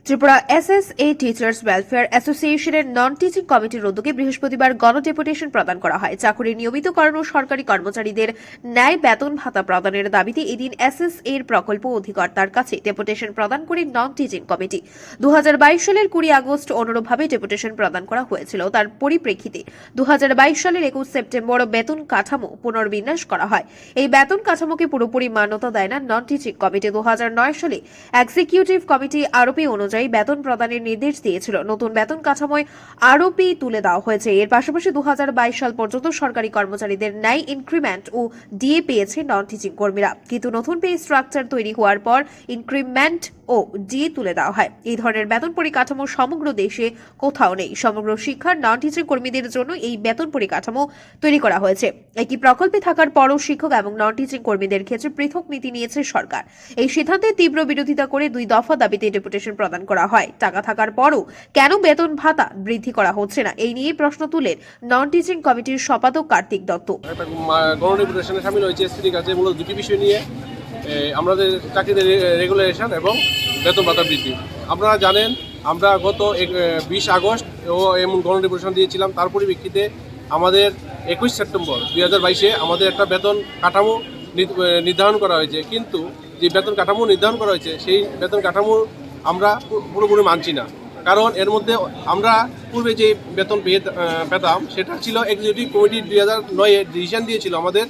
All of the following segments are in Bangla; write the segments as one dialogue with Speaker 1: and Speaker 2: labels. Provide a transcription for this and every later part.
Speaker 1: ত্রিপুরা এসএসএ টিচার্স ওয়েলফেয়ার অ্যাসোসিয়েশনের নন টিচিং কমিটির উদ্যোগে বৃহস্পতিবার গণডেপুটেশন প্রদান করা হয়। চাকুরি নিয়মিতকরণ ও সরকারি কর্মচারীদের ন্যায় বেতন ভাতা প্রদানের দাবিতে এদিন এসএসএ এর প্রকল্প অধিকর্তার কাছে ডেপুটেশন প্রদান করে নন টিচিং কমিটি 2022 সালের 20 আগস্ট অনুরূপভাবে ডেপুটেশন প্রদান করা হয়েছিল। তার পরিপ্রেক্ষিতে 2022 সালের 21 সেপ্টেম্বর বেতন কাঠামো পুনর্বিন্যাস করা হয়। এই বেতন কাঠামোকে পুরোপুরি মান্যতা দেয় না নন টিচিং কমিটি। 2009 সালে এক্সিকিউটিভ কমিটি আরোপি অনুযায়ী বেতন প্রদানের নির্দেশ দিয়েছিল। নতুন বেতন কাঠামোয় আরোপি তুলে দেওয়া হয়েছে। এর পাশাপাশি 2022 সাল পর্যন্ত সরকারি কর্মচারীদের ন্যায় ইনক্রিমেন্ট ও ডিএ পেয়েছে নন টিচিং কর্মীরা, কিন্তু নতুন পে স্ট্রাকচার তৈরি হওয়ার পর ইনক্রিমেন্ট ও ডিএ তুলে দেওয়া হয়। এই ধরনের বেতন পরিকাঠামো সমগ্র দেশে কোথাও নেই। সমগ্র শিক্ষার নন টিচিং কর্মীদের জন্য এই বেতন পরিকাঠামো তৈরি করা হয়েছে। একই প্রকল্পে থাকার পরও শিক্ষক এবং নন টিচিং কর্মীদের ক্ষেত্রে পৃথক নীতি নিয়েছে সরকার। এই সিদ্ধান্তের তীব্র বিরোধিতা করে 2 দফা দাবিতে ডেপুটেশন প্রদান করা হয়। টাকা থাকার পরও কেন বেতন ভাতা বৃদ্ধি করা হচ্ছে না, এই নিয়ে প্রশ্ন তুলেন নন টিচিং কমিটির সম্পাদক কার্তিক দত্ত।
Speaker 2: গণডেপুটেশনে শামিল হয়েছে এসপির কাছে মূলত দুটি বিষয় নিয়ে, আমাদের চাকরিদের রেগুলারেশন এবং বেতন ভাতা বৃদ্ধি। আপনারা জানেন আমরা গত 20 আগস্ট এমন গণডেপুটেশন দিয়েছিলাম। তার পরিপ্রেক্ষিতে আমাদের 21 সেপ্টেম্বর 2022-এ আমাদের একটা বেতন কাঠামো নির্ধারণ করা হয়েছে, কিন্তু যে বেতন কাঠামো নির্ধারণ করা হয়েছে সেই বেতন কাঠামো আমরা পুরোপুরি মানছি না। কারণ এর মধ্যে আমরা পূর্বে যে বেতন পেতাম সেটা ছিল এক্সিকিউটিভ কমিটি 2009-এ ডিসিশন দিয়েছিল আমাদের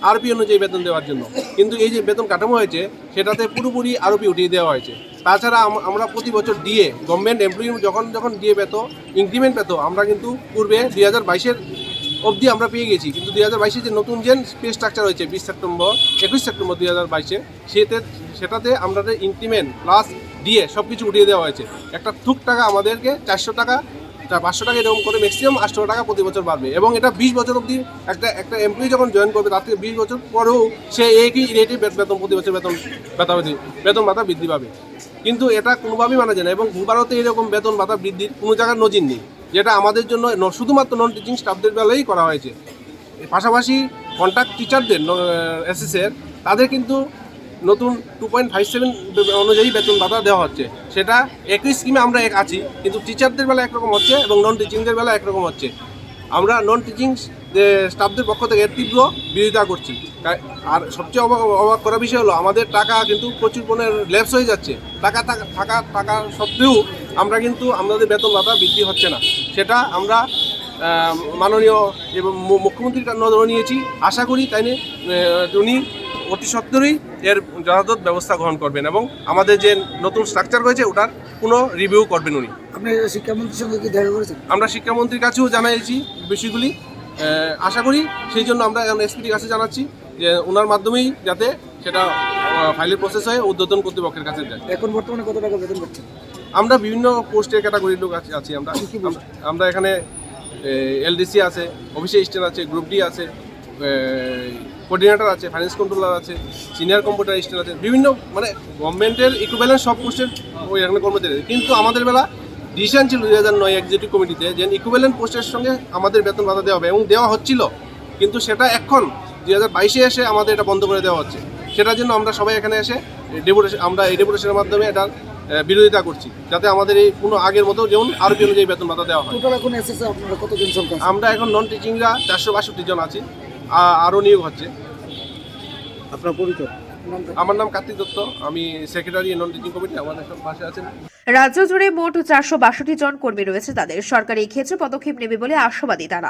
Speaker 2: আরপি অনুযায়ী বেতন দেওয়ার জন্য, কিন্তু এই যে বেতন কাঠামো হয়েছে সেটাতে পুরোপুরি আরপি উঠিয়ে দেওয়া হয়েছে। তাছাড়া আমরা প্রতি বছর ডিএ গভর্নমেন্ট এমপ্লয়ি যখন ডিএ পেত, ইনক্রিমেন্ট পেত, আমরা কিন্তু পূর্বে 2022-এর অবধি আমরা পেয়ে গেছি, কিন্তু 2022-এ যে নতুন যে পে স্ট্রাকচার হয়েছে 21 সেপ্টেম্বর 2022-এ সেটাতে আমাদের ইনক্রিমেন্ট প্লাস ডিএ সব কিছু উঠিয়ে দেওয়া হয়েছে। একটা থুক টাকা আমাদেরকে 400 টাকা 500 টাকা এরকম করে ম্যাক্সিমাম 800 টাকা প্রতি বছর বাড়বে, এবং এটা 20 বছর অবধি একটা এমপ্লয়ি যখন জয়েন করবে তার থেকে 20 বছর পরেও সে একই রেটে বেতন প্রতি বছর বেতন ভাতা বৃদ্ধি পাবে। কিন্তু এটা কোনোভাবেই মানা যায় না, এবং ভারতে এরকম বেতন ভাতা বৃদ্ধির কোনো জায়গার নজির নেই, যেটা আমাদের জন্য শুধুমাত্র নন টিচিং স্টাফদের বেলায় করা হয়েছে। পাশাপাশি কন্ট্রাক্ট টিচারদের এসএসএর তাদের কিন্তু নতুন 2.57 অনুযায়ী বেতন ভাতা দেওয়া হচ্ছে। সেটা একই স্কিমে আমরা আছি, কিন্তু টিচারদের বেলা একরকম হচ্ছে এবং নন টিচিংদের বেলা একরকম হচ্ছে। আমরা নন টিচিং স্টাফদের পক্ষ থেকে তীব্র বিরোধিতা করছি। আর সবচেয়ে অবাক করার বিষয় হলো আমাদের টাকা কিন্তু প্রচুর পরিমাণে ল্যাপস হয়ে যাচ্ছে। টাকা সত্ত্বেও আমরা কিন্তু আমাদের বেতন ভাতা বৃদ্ধি হচ্ছে না। সেটা আমরা মাননীয় এবং মুখ্যমন্ত্রীর নজরে নিয়েছি। আশা করি তাই উনি অতি সত্বরই এর যথাযথ ব্যবস্থা গ্রহণ করবেন এবং আমাদের যে নতুন স্ট্রাকচার হয়েছে ওটার কোনো রিভিউ করবেন উনি।
Speaker 3: আপনি শিক্ষামন্ত্রীর সঙ্গে কি দেখা করেছেন?
Speaker 2: আমরা শিক্ষামন্ত্রীর কাছেও জানাইছি বিষয়গুলি। আশা করি সেই জন্য আমরা এসপির কাছে জানাচ্ছি যে ওনার মাধ্যমেই যাতে সেটা ফাইলের প্রসেস হয়ে ঊর্ধ্বতন কর্তৃপক্ষের কাছে যায়।
Speaker 3: এখন বর্তমানে কত টাকা বেতন পাচ্ছেন?
Speaker 2: আমরা বিভিন্ন পোস্টের ক্যাটাগরির লোক আছি। আমরা এখানে এলডিসি আছে, অফিস অ্যাসিস্ট্যান্ট আছে, গ্রুপ ডি আছে, কোঅর্ডিনেটর আছে, ফাইন্যান্স কন্ট্রোলার আছে, সিনিয়র কম্পিউটার অ্যাসিস্ট্যান্ট আছে, বিভিন্ন মানে গভর্নমেন্টের ইকুইভ্যালেন্ট সব পোস্টের ওই এখানে কর্মচারী। কিন্তু আমাদের বেলা ডিসিশন ছিল 2009 এক্সিকিউটিভ কমিটিতে যে ইকুইভ্যালেন্ট পোস্টের সঙ্গে আমাদের বেতন ভাতা দেওয়া হবে, এবং দেওয়া হচ্ছিল, কিন্তু সেটা এখন 2022-এ এসে আমাদের এটা বন্ধ করে দেওয়া হচ্ছে। সেটার জন্য আমরা সবাই এখানে এসে আমরা এই ডেপুটেশনের মাধ্যমে এটার বিরোধিতা করছি, যাতে আমাদের এই কোনো আগের মতো যেমন আরপি অনুযায়ী বেতন ভাতা দেওয়া হয়।
Speaker 3: টোটাল এখন এসএসএ আপনারা কতজন সংখ্যা?
Speaker 2: আমরা এখন নন টিচিংরা 462 জন আছি, আরও নিয়োগ হচ্ছে।
Speaker 3: আপনার পরিচয়?
Speaker 2: আমার নাম কার্তিক দত্ত, আমি সেক্রেটারি নন টিচিং কমিটি। আমাদের সব পাশে আছেন।
Speaker 1: রাজ্য জুড়ে মোট 462 জন কর্মী রয়েছে। তাদের সরকার এই ক্ষেত্রে পদক্ষেপ নেবে বলে আশাবাদী তারা।